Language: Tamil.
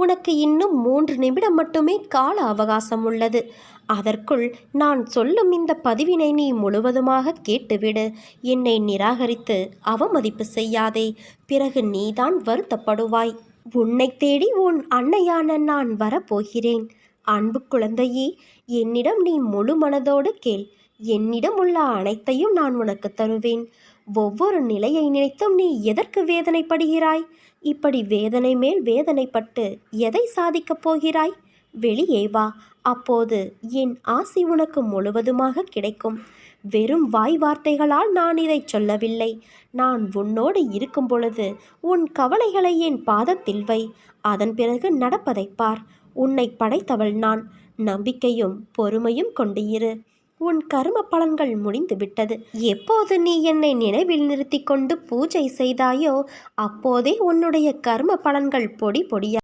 உனக்கு இன்னும் 3 நிமிடம் மட்டுமே கால அவகாசம் உள்ளது. அதற்குள் நான் சொல்லும் இந்த பதிவினை நீ முழுவதுமாக கேட்டுவிடு. என்னை நிராகரித்து அவமதிப்பு செய்யாதே. பிறகு நீதான் வருத்தப்படுவாய். உன்னை தேடி உன் அன்னையான நான் வரப்போகிறேன். அன்பு குழந்தையே, என்னிடம் நீ முழு மனதோடு கேள். என்னிடம் உள்ள அனைத்தையும் நான் உனக்கு தருவேன். ஒவ்வொரு நிலையை நினைத்தும் நீ எதற்கு வேதனைப்படுகிறாய்? இப்படி வேதனை மேல் வேதனைப்பட்டு எதை சாதிக்கப் போகிறாய்? வெளியே வா. அப்போது என் ஆசி உனக்கு முழுவதுமாக கிடைக்கும். வெறும் வாய் வார்த்தைகளால் நான் இதை சொல்லவில்லை. நான் உன்னோடு இருக்கும் பொழுது உன் கவலைகளை என் பாதத்தில் வை. அதன் பிறகு நடப்பதை பார். உன்னை படைத்தவள் நான். நம்பிக்கையும் பொறுமையும் கொண்டு இரு. உன் கர்ம பலன்கள் முடிந்துவிட்டது. எப்போது நீ என்னை நினைவில் நிறுத்தி கொண்டு பூஜை செய்தாயோ அப்போதே உன்னுடைய கர்ம பலன்கள் பொடி பொடியா